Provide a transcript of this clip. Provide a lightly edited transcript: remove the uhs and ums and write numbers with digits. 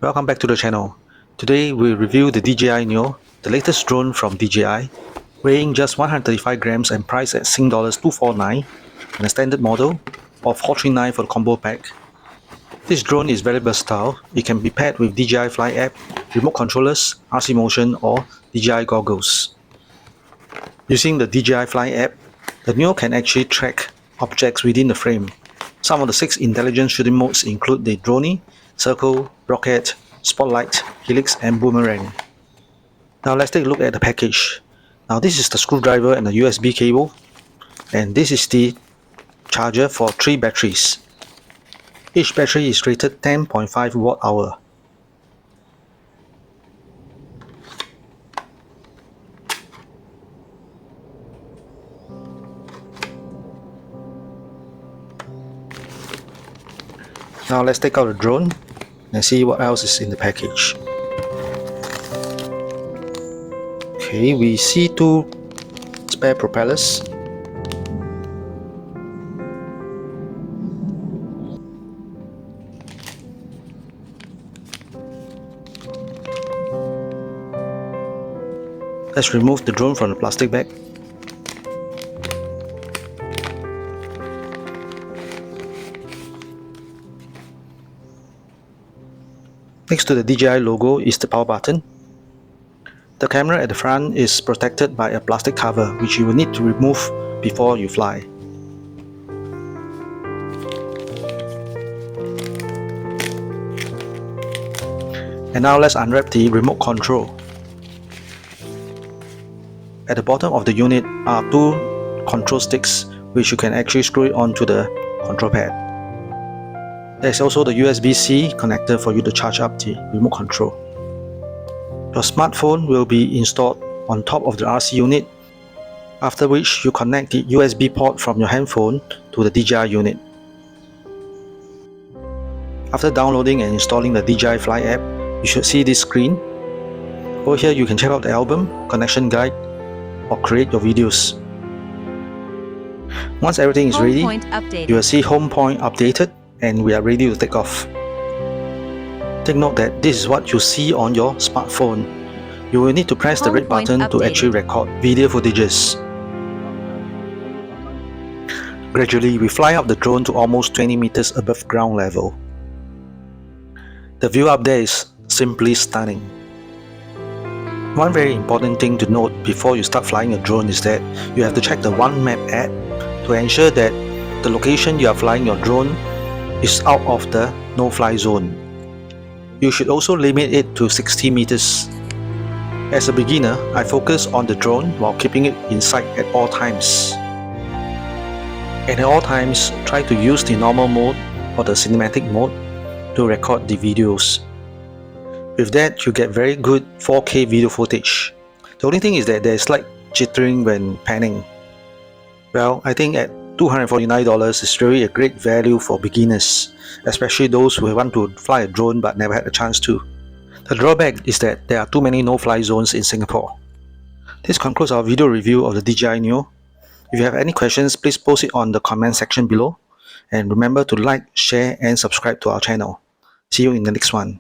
Welcome back to the channel. Today we'll review the DJI NEO, the latest drone from DJI, weighing just 135 grams and priced at Sing dollars 249 and a standard model or 439 for the combo pack. This drone is very versatile. It can be paired with DJI Fly app, remote controllers, RC Motion or DJI Goggles. Using the DJI Fly app, the NEO can actually track objects within the frame. Some of the 6 intelligent shooting modes include the drone, circle, rocket, spotlight, helix and boomerang. Now let's take a look at the package. Now this is the screwdriver and the USB cable, and this is the charger for 3 batteries. Each battery is rated 10.5 watt hour. Now let's take out the drone and see what else is in the package. Okay, we see 2 spare propellers, let's remove the drone from the plastic bag. Next to the DJI logo is the power button. The camera at the front is protected by a plastic cover which you will need to remove before you fly. And now let's unwrap the remote control. At the bottom of the unit are 2 control sticks which you can actually screw it onto the control pad. There's also the USB-C connector for you to charge up the remote control. Your smartphone will be installed on top of the RC unit, after which you connect the USB port from your handphone to the DJI unit. After downloading and installing the DJI Fly app, you should see this screen. Over here you can check out the album, connection guide, or create your videos. Once everything is ready, you will see home point updated and we are ready to take off. Take note that this is what you see on your smartphone. You will need to press the red button to actually record video footages. Gradually, we fly up the drone to almost 20 meters above ground level. The view up there is simply stunning. One very important thing to note before you start flying a drone is that you have to check the One Map app to ensure that the location you are flying your drone is out of the no-fly zone. You should also limit it to 60 meters. As a beginner, I focus on the drone while keeping it in sight at all times. And at all times, try to use the normal mode or the cinematic mode to record the videos. With that, you get very good 4K video footage. The only thing is that there is slight jittering when panning. Well, I think at $249 is really a great value for beginners, especially those who want to fly a drone but never had a chance to. The drawback is that there are too many no-fly zones in Singapore. This concludes our video review of the DJI NEO. If you have any questions, please post it on the comment section below. And remember to like, share and subscribe to our channel. See you in the next one.